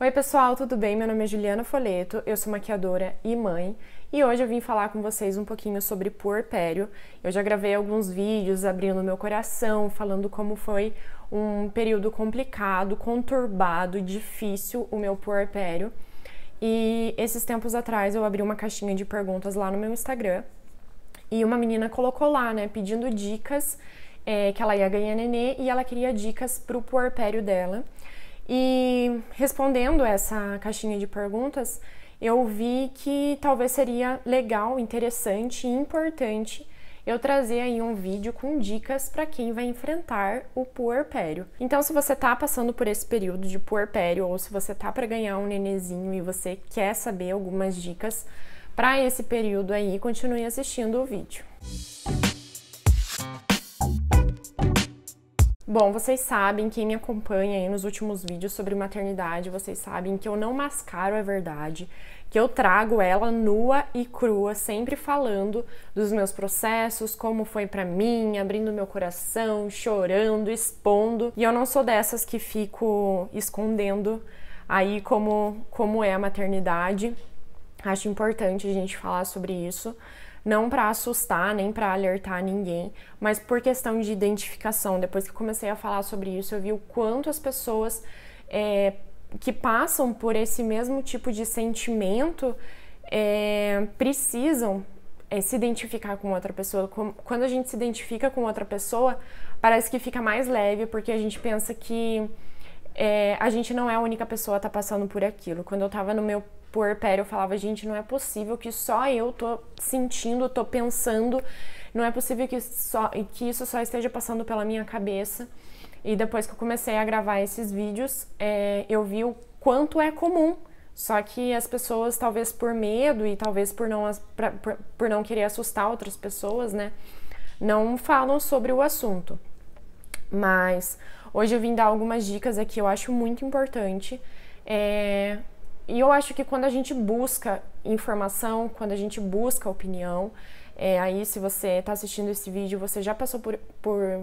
Oi pessoal, tudo bem? Meu nome é Juliana Folleto, eu sou maquiadora e mãe e hoje eu vim falar com vocês um pouquinho sobre puerpério. Eu já gravei alguns vídeos abrindo meu coração, falando como foi um período complicado, conturbado, difícil o meu puerpério. E esses tempos atrás eu abri uma caixinha de perguntas lá no meu Instagram e uma menina colocou lá, né, pedindo dicas, que ela ia ganhar nenê e ela queria dicas pro puerpério dela. E respondendo essa caixinha de perguntas, eu vi que talvez seria legal, interessante e importante eu trazer aí um vídeo com dicas para quem vai enfrentar o puerpério. Então, se você tá passando por esse período de puerpério ou se você tá para ganhar um nenezinho e você quer saber algumas dicas para esse período aí, continue assistindo o vídeo. Bom, vocês sabem, quem me acompanha aí nos últimos vídeos sobre maternidade, vocês sabem que eu não mascaro a verdade, que eu trago ela nua e crua, sempre falando dos meus processos, como foi pra mim, abrindo meu coração, chorando, expondo. E eu não sou dessas que fico escondendo aí como é a maternidade. Acho importante a gente falar sobre isso. Não para assustar, nem para alertar ninguém, mas por questão de identificação. Depois que comecei a falar sobre isso, eu vi o quanto as pessoas que passam por esse mesmo tipo de sentimento precisam se identificar com outra pessoa. Quando a gente se identifica com outra pessoa, parece que fica mais leve, porque a gente pensa que a gente não é a única pessoa a estar passando por aquilo. Quando eu tava no meu puerpério, eu falava, gente, não é possível que só eu tô sentindo, tô pensando, não é possível que isso só esteja passando pela minha cabeça. E depois que eu comecei a gravar esses vídeos, eu vi o quanto é comum, só que as pessoas, talvez por medo e talvez por não querer assustar outras pessoas, né, não falam sobre o assunto. Mas hoje eu vim dar algumas dicas aqui, eu acho muito importante. E eu acho que quando a gente busca informação, quando a gente busca opinião, aí se você está assistindo esse vídeo, você já passou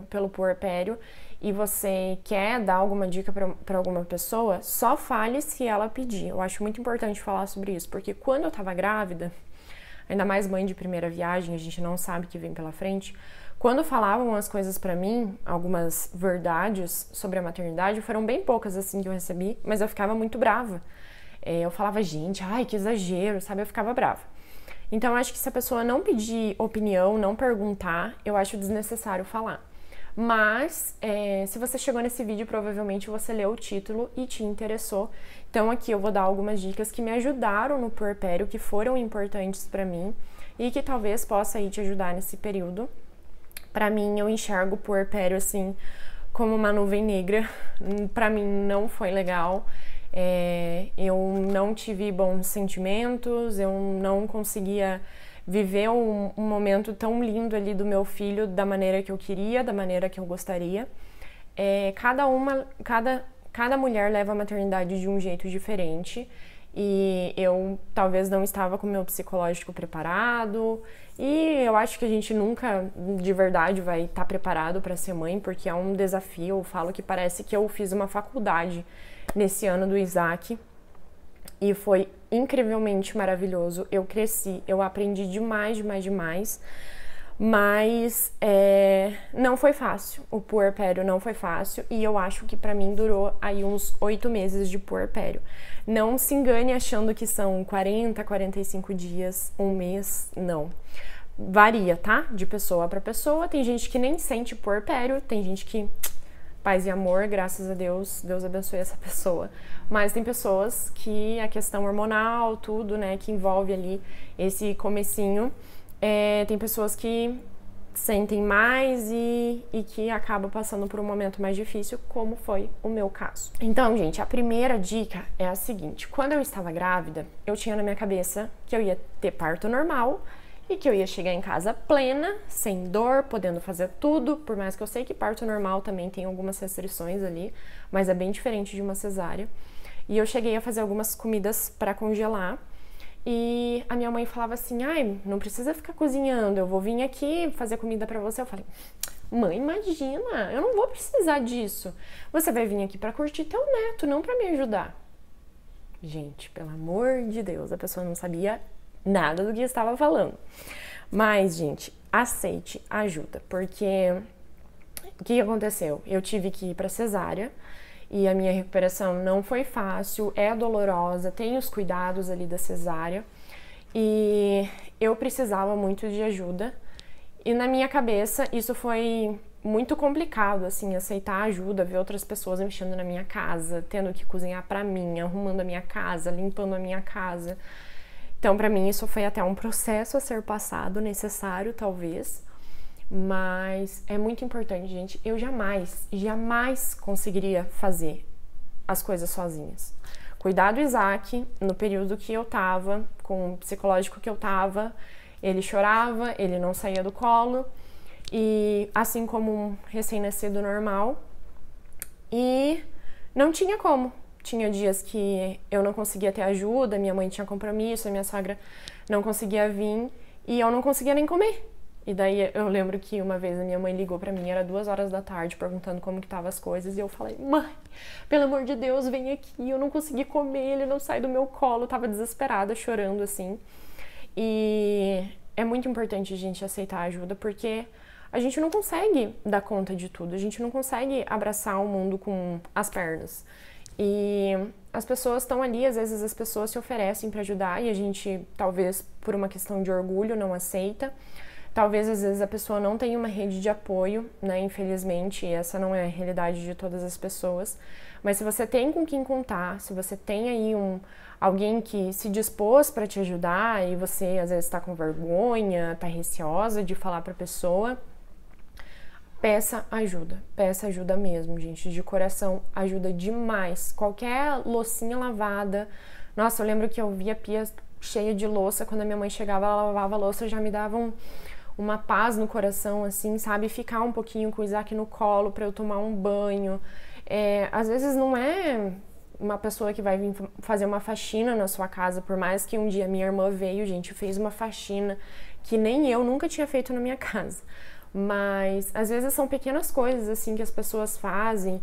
pelo puerpério e você quer dar alguma dica para alguma pessoa, só fale se ela pedir. Eu acho muito importante falar sobre isso, porque quando eu estava grávida, ainda mais mãe de primeira viagem, a gente não sabe o que vem pela frente, quando falavam as coisas pra mim, algumas verdades sobre a maternidade, foram bem poucas assim que eu recebi, mas eu ficava muito brava. Eu falava, gente, ai, que exagero, sabe? Eu ficava brava. Então, eu acho que se a pessoa não pedir opinião, não perguntar, eu acho desnecessário falar. Mas, se você chegou nesse vídeo, provavelmente você leu o título e te interessou. Então, aqui eu vou dar algumas dicas que me ajudaram no puerpério, que foram importantes pra mim e que talvez possa aí te ajudar nesse período. Pra mim, eu enxergo o puerpério, assim, como uma nuvem negra. Pra mim, não foi legal. Eu não tive bons sentimentos, eu não conseguia viver um momento tão lindo ali do meu filho da maneira que eu queria, da maneira que eu gostaria. Cada mulher leva a maternidade de um jeito diferente e eu talvez não estava com o meu psicológico preparado e eu acho que a gente nunca de verdade vai estar preparado para ser mãe, porque é um desafio. Eu falo que parece que eu fiz uma faculdade nesse ano do Isaac e foi incrivelmente maravilhoso. Eu cresci, eu aprendi demais, mas não foi fácil. O puerpério não foi fácil e eu acho que pra mim durou aí uns 8 meses de puerpério. Não se engane achando que são 40, 45 dias, um mês, não. Varia, tá? De pessoa pra pessoa. Tem gente que nem sente puerpério, tem gente que paz e amor, graças a Deus, Deus abençoe essa pessoa. Mas tem pessoas que a questão hormonal, tudo, né, que envolve ali esse comecinho, tem pessoas que sentem mais e que acabam passando por um momento mais difícil, como foi o meu caso. Então, gente, a primeira dica é a seguinte: quando eu estava grávida, eu tinha na minha cabeça que eu ia ter parto normal e que eu ia chegar em casa plena, sem dor, podendo fazer tudo, por mais que eu sei que parto normal também tem algumas restrições ali, mas é bem diferente de uma cesárea. E eu cheguei a fazer algumas comidas para congelar e a minha mãe falava assim, ai, não precisa ficar cozinhando, eu vou vir aqui fazer comida para você. Eu falei, mãe, imagina, eu não vou precisar disso. Você vai vir aqui para curtir teu neto, não para me ajudar. Gente, pelo amor de Deus, a pessoa não sabia nada do que estava falando. Mas, gente, aceite ajuda, porque o que aconteceu? Eu tive que ir para cesárea e a minha recuperação não foi fácil, é dolorosa, tem os cuidados ali da cesárea e eu precisava muito de ajuda. E na minha cabeça isso foi muito complicado, assim, aceitar ajuda, ver outras pessoas mexendo na minha casa, tendo que cozinhar pra mim, arrumando a minha casa, limpando a minha casa. Então, pra mim, isso foi até um processo a ser passado, necessário, talvez. Mas é muito importante, gente. Eu jamais conseguiria fazer as coisas sozinhas. Cuidar do Isaac, no período que eu tava, com o psicológico que eu tava, ele chorava, ele não saía do colo. E assim como um recém-nascido normal, e não tinha como. Tinha dias que eu não conseguia ter ajuda, minha mãe tinha compromisso, a minha sogra não conseguia vir e eu não conseguia nem comer. E daí eu lembro que uma vez a minha mãe ligou pra mim, era 2 horas da tarde, perguntando como que tava as coisas, e eu falei: mãe, pelo amor de Deus, vem aqui, eu não consegui comer, ele não sai do meu colo, eu tava desesperada, chorando assim. E é muito importante a gente aceitar ajuda, porque a gente não consegue dar conta de tudo, a gente não consegue abraçar o mundo com as pernas. E as pessoas estão ali, às vezes as pessoas se oferecem para ajudar e a gente, talvez por uma questão de orgulho, não aceita. Talvez às vezes a pessoa não tenha uma rede de apoio, né? Infelizmente, essa não é a realidade de todas as pessoas. Mas se você tem com quem contar, se você tem aí alguém que se dispôs para te ajudar e você às vezes está com vergonha, está receosa de falar para a pessoa, peça ajuda mesmo, gente, de coração, ajuda demais. Qualquer loucinha lavada, nossa, eu lembro que eu via a pia cheia de louça, quando a minha mãe chegava, ela lavava a louça, já me dava uma paz no coração, assim, sabe, ficar um pouquinho com o Isaac no colo pra eu tomar um banho. Às vezes não é uma pessoa que vai vir fazer uma faxina na sua casa, por mais que um dia minha irmã veio, gente, fez uma faxina que nem eu nunca tinha feito na minha casa. Mas às vezes são pequenas coisas assim que as pessoas fazem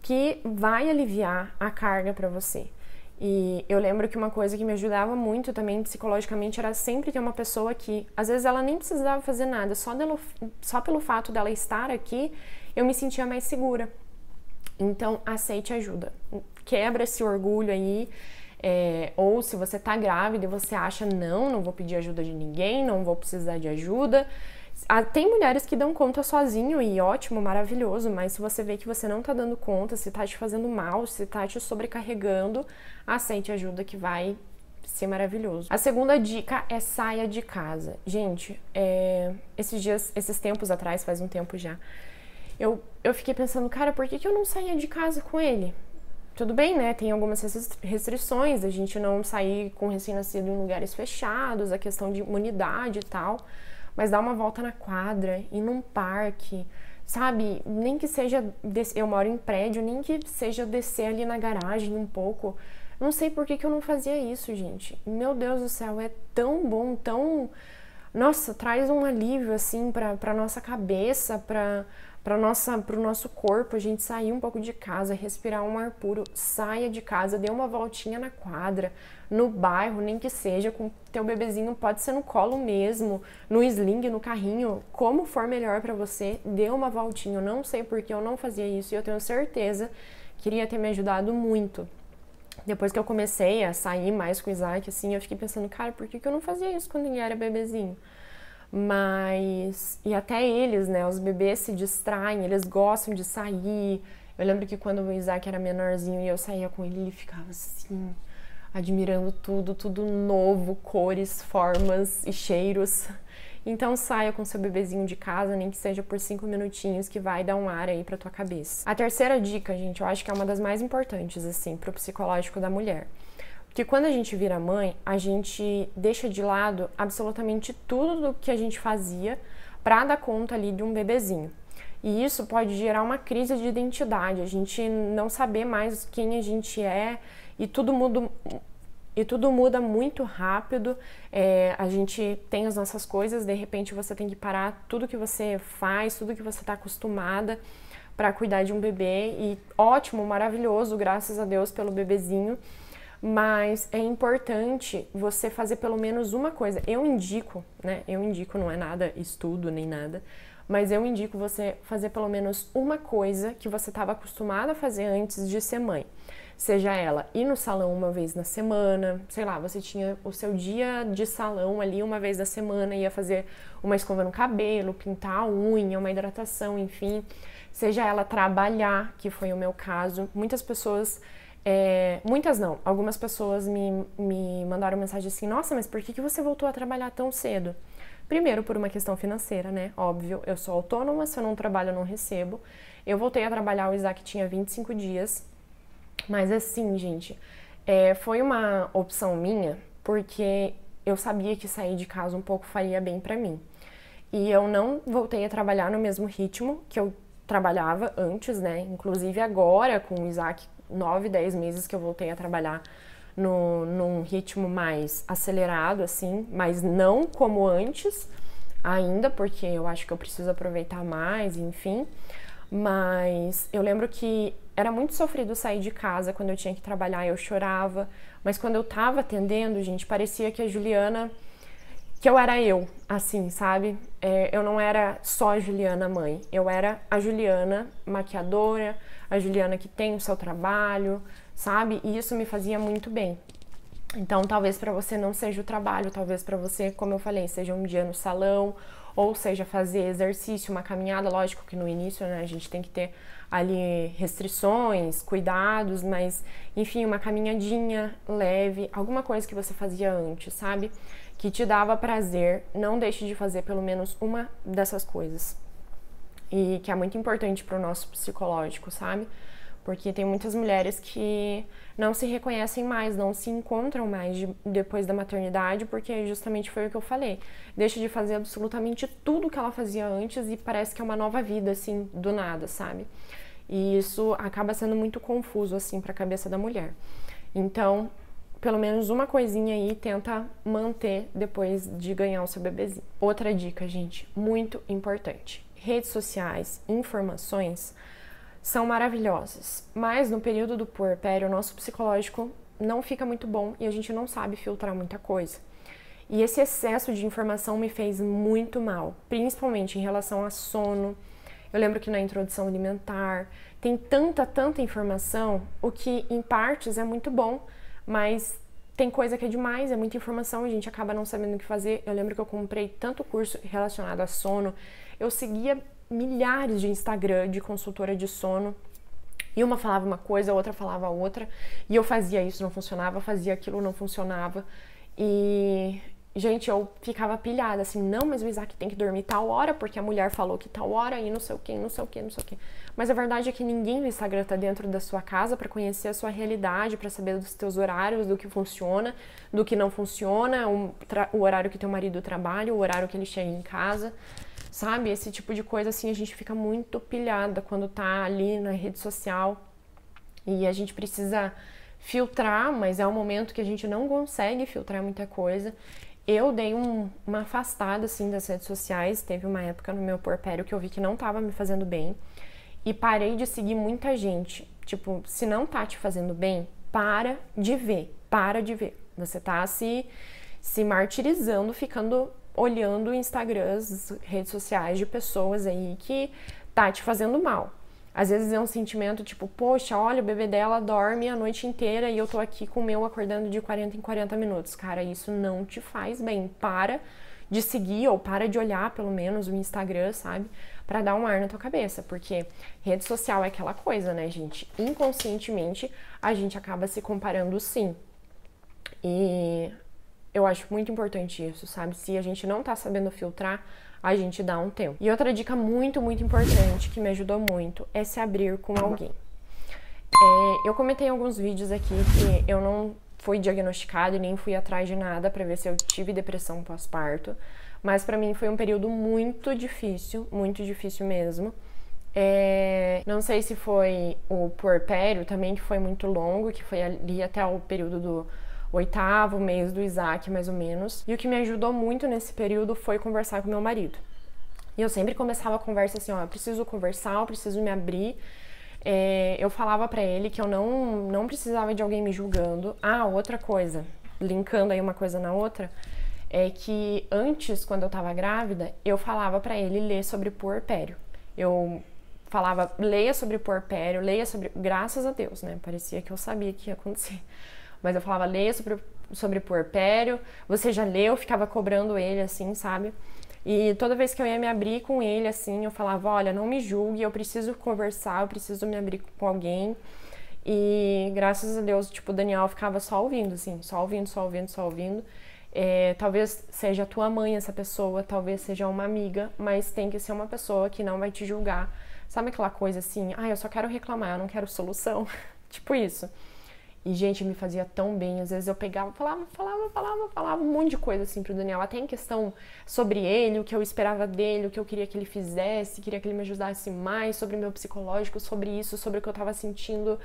que vai aliviar a carga para você. E eu lembro que uma coisa que me ajudava muito também psicologicamente era sempre ter uma pessoa que às vezes ela nem precisava fazer nada, só pelo fato dela estar aqui eu me sentia mais segura. Então aceite ajuda, quebra esse orgulho aí. Ou se você tá grávida e você acha não vou pedir ajuda de ninguém, não vou precisar de ajuda. Tem mulheres que dão conta sozinho e ótimo, maravilhoso, mas se você vê que você não tá dando conta, se tá te fazendo mal, se tá te sobrecarregando, aceite ajuda que vai ser maravilhoso. A segunda dica é saia de casa. Gente, esses tempos atrás, faz um tempo já, eu fiquei pensando, cara, por que eu não saía de casa com ele? Tudo bem, né? Tem algumas restrições, a gente não sair com recém-nascido em lugares fechados, a questão de imunidade e tal. Mas dar uma volta na quadra, ir num parque, sabe? Nem que seja, eu moro em prédio, nem que seja descer ali na garagem um pouco. Não sei por que eu não fazia isso, gente. Meu Deus do céu, é tão bom, tão... Nossa, traz um alívio, assim, pra nossa cabeça, pro nosso corpo, a gente sair um pouco de casa, respirar um ar puro, saia de casa, dê uma voltinha na quadra, no bairro, nem que seja com teu bebezinho, pode ser no colo mesmo, no sling, no carrinho, como for melhor pra você, dê uma voltinha. Eu não sei porque eu não fazia isso e eu tenho certeza que iria ter me ajudado muito. Depois que eu comecei a sair mais com o Isaac, assim, eu fiquei pensando, cara, por que eu não fazia isso quando ele era bebezinho? Mas... E até eles, né, os bebês se distraem, eles gostam de sair. Eu lembro que quando o Isaac era menorzinho e eu saía com ele, ele ficava assim, admirando tudo novo, cores, formas e cheiros. Então saia com seu bebezinho de casa, nem que seja por 5 minutinhos, que vai dar um ar aí pra tua cabeça. A terceira dica, gente, eu acho que é uma das mais importantes, assim, pro psicológico da mulher. Porque quando a gente vira mãe, a gente deixa de lado absolutamente tudo do que a gente fazia pra dar conta ali de um bebezinho. E isso pode gerar uma crise de identidade, a gente não saber mais quem a gente é e tudo muda muito rápido. A gente tem as nossas coisas, de repente você tem que parar tudo que você faz, tudo que você está acostumada para cuidar de um bebê e ótimo, maravilhoso, graças a Deus pelo bebezinho. Mas é importante você fazer pelo menos uma coisa. Eu indico, né? Eu indico, não é nada estudo nem nada, mas eu indico você fazer pelo menos uma coisa que você estava acostumada a fazer antes de ser mãe. Seja ela ir no salão uma vez na semana, sei lá, você tinha o seu dia de salão ali uma vez na semana, ia fazer uma escova no cabelo, pintar a unha, uma hidratação, enfim. Seja ela trabalhar, que foi o meu caso. Muitas pessoas... muitas não, algumas pessoas me mandaram mensagem assim, nossa, mas por que você voltou a trabalhar tão cedo? Primeiro, por uma questão financeira, né? Óbvio, eu sou autônoma, se eu não trabalho, eu não recebo. Eu voltei a trabalhar, o Isaac tinha 25 dias, mas assim, gente, foi uma opção minha, porque eu sabia que sair de casa um pouco faria bem pra mim. E eu não voltei a trabalhar no mesmo ritmo que eu trabalhava antes, né? Inclusive agora, com o Isaac, 9, 10 meses que eu voltei a trabalhar num ritmo mais acelerado, assim, mas não como antes ainda, porque eu acho que eu preciso aproveitar mais, enfim. Mas eu lembro que era muito sofrido sair de casa quando eu tinha que trabalhar, eu chorava. Mas quando eu tava atendendo, gente, parecia que a Juliana... que eu era eu, assim, sabe? Eu não era só a Juliana mãe, eu era a Juliana maquiadora, a Juliana que tem o seu trabalho, sabe? E isso me fazia muito bem. Então, talvez para você não seja o trabalho, talvez para você, como eu falei, seja um dia no salão, ou seja, fazer exercício, uma caminhada. Lógico que no início, né, a gente tem que ter ali restrições, cuidados, mas, enfim, uma caminhadinha leve, alguma coisa que você fazia antes, sabe? Que te dava prazer, não deixe de fazer pelo menos uma dessas coisas. E que é muito importante para o nosso psicológico, sabe? Porque tem muitas mulheres que não se reconhecem mais, não se encontram mais depois da maternidade, porque justamente foi o que eu falei. Deixa de fazer absolutamente tudo que ela fazia antes e parece que é uma nova vida, assim, do nada, sabe? E isso acaba sendo muito confuso, assim, para a cabeça da mulher. Então, pelo menos uma coisinha aí tenta manter depois de ganhar o seu bebezinho. Outra dica, gente, muito importante. Redes sociais, informações são maravilhosas, mas no período do puerpério o nosso psicológico não fica muito bom e a gente não sabe filtrar muita coisa. E esse excesso de informação me fez muito mal, principalmente em relação a sono. Eu lembro que na introdução alimentar tem tanta informação, o que em partes é muito bom, mas tem coisa que é demais, é muita informação, a gente acaba não sabendo o que fazer. Eu lembro que eu comprei tanto curso relacionado a sono, eu seguia milhares de Instagram de consultora de sono, e uma falava uma coisa, a outra falava outra, e eu fazia isso, não funcionava, fazia aquilo, não funcionava, e... gente, eu ficava pilhada, assim, não, mas o Isaac tem que dormir tal hora, porque a mulher falou que tal hora, e não sei o que, não sei o que, não sei o que. Mas a verdade é que ninguém no Instagram tá dentro da sua casa pra conhecer a sua realidade, pra saber dos teus horários, do que funciona, do que não funciona, o horário que teu marido trabalha, o horário que ele chega em casa, sabe? Esse tipo de coisa, assim, a gente fica muito pilhada quando tá ali na rede social, e a gente precisa filtrar, mas é um momento que a gente não consegue filtrar muita coisa. Eu dei uma afastada, assim, das redes sociais. Teve uma época no meu puerpério que eu vi que não tava me fazendo bem. E parei de seguir muita gente. Tipo, se não tá te fazendo bem, para de ver. Para de ver. Você tá se martirizando, ficando olhando Instagrams, redes sociais de pessoas aí que tá te fazendo mal. Às vezes é um sentimento tipo, poxa, olha, o bebê dela dorme a noite inteira e eu tô aqui com o meu acordando de 40 em 40 minutos. Cara, isso não te faz bem. Para de seguir ou para de olhar, pelo menos, o Instagram, sabe? Pra dar um ar na tua cabeça. Porque rede social é aquela coisa, né, gente? Inconscientemente, a gente acaba se comparando sim. E eu acho muito importante isso, sabe? Se a gente não tá sabendo filtrar, a gente dá um tempo. E outra dica muito importante que me ajudou muito é se abrir com alguém. Eu comentei em alguns vídeos aqui que eu não fui diagnosticada e nem fui atrás de nada pra ver se eu tive depressão pós-parto, mas pra mim foi um período muito difícil mesmo. Não sei se foi o puerpério também, que foi muito longo, que foi ali até o período do 8º mês do Isaac, mais ou menos. E o que me ajudou muito nesse período foi conversar com meu marido. E eu sempre começava a conversa assim, ó, eu preciso conversar, eu preciso me abrir. Eu falava pra ele que eu não precisava de alguém me julgando. Ah, outra coisa, linkando aí uma coisa na outra, é que antes, quando eu tava grávida, eu falava pra ele ler sobre puerpério. Eu falava, leia sobre puerpério, leia sobre... Graças a Deus, né? Parecia que eu sabia que ia acontecer. Mas eu falava, leia sobre puerpério. Você já leu? Eu ficava cobrando ele, assim, sabe? E toda vez que eu ia me abrir com ele, assim, eu falava, olha, não me julgue, eu preciso conversar, eu preciso me abrir com alguém. E graças a Deus, tipo, o Daniel ficava só ouvindo, assim, só ouvindo, só ouvindo, só ouvindo. Talvez seja a tua mãe essa pessoa, talvez seja uma amiga, mas tem que ser uma pessoa que não vai te julgar. Sabe aquela coisa assim, eu só quero reclamar, eu não quero solução? Tipo isso. E, gente, me fazia tão bem. Às vezes eu pegava, falava um monte de coisa assim pro Daniel. Até em questão sobre ele, o que eu esperava dele, o que eu queria que ele fizesse, queria que ele me ajudasse mais, sobre o meu psicológico, sobre isso, sobre o que eu tava sentindo.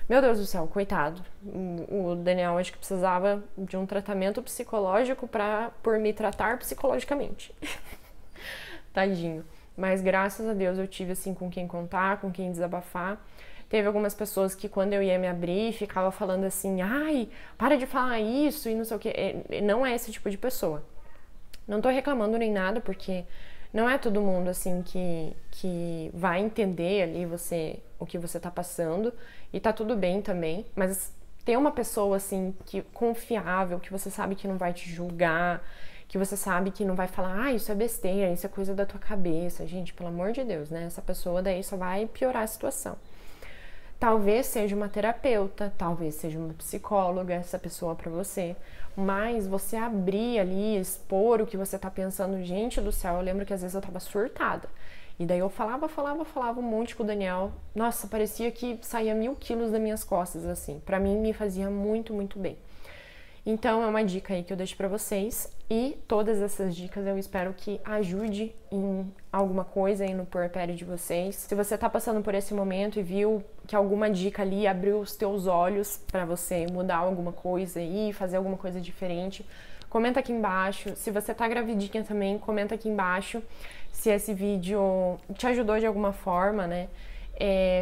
Meu Deus do céu, coitado. O Daniel acho que precisava de um tratamento psicológico por me tratar psicologicamente. Tadinho. Mas graças a Deus eu tive assim com quem contar, com quem desabafar. Teve algumas pessoas que quando eu ia me abrir, ficava falando assim, ai, para de falar isso e não sei o que. Não é esse tipo de pessoa. Não tô reclamando nem nada, porque não é todo mundo assim que vai entender ali o que você tá passando. E tá tudo bem também. Mas ter uma pessoa assim que confiável, que você sabe que não vai te julgar, que você sabe que não vai falar, isso é besteira, isso é coisa da tua cabeça. Gente, pelo amor de Deus, né? Essa pessoa daí só vai piorar a situação. Talvez seja uma terapeuta, talvez seja uma psicóloga, essa pessoa para você. Mas você abrir ali, expor o que você tá pensando, gente do céu, eu lembro que às vezes eu tava surtada. E daí eu falava um monte com o Daniel. Nossa, parecia que saía 1000 quilos das minhas costas, assim. Pra mim, me fazia muito, muito bem. Então, é uma dica aí que eu deixo pra vocês. E todas essas dicas eu espero que ajude em alguma coisa aí no puerpério de vocês. Se você tá passando por esse momento e viu que alguma dica ali abriu os teus olhos pra você mudar alguma coisa aí, fazer alguma coisa diferente, comenta aqui embaixo. Se você tá gravidinha também, comenta aqui embaixo se esse vídeo te ajudou de alguma forma, né?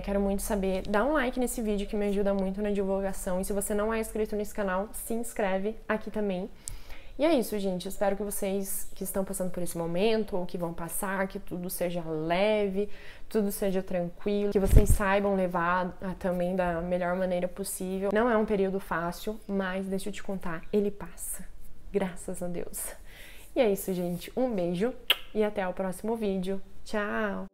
Quero muito saber. Dá um like nesse vídeo que me ajuda muito na divulgação. E se você não é inscrito nesse canal, se inscreve aqui também. E é isso, gente. Espero que vocês que estão passando por esse momento ou que vão passar, que tudo seja leve, tudo seja tranquilo, que vocês saibam levar também da melhor maneira possível. Não é um período fácil, mas deixa eu te contar, ele passa. Graças a Deus. E é isso, gente. Um beijo e até o próximo vídeo. Tchau!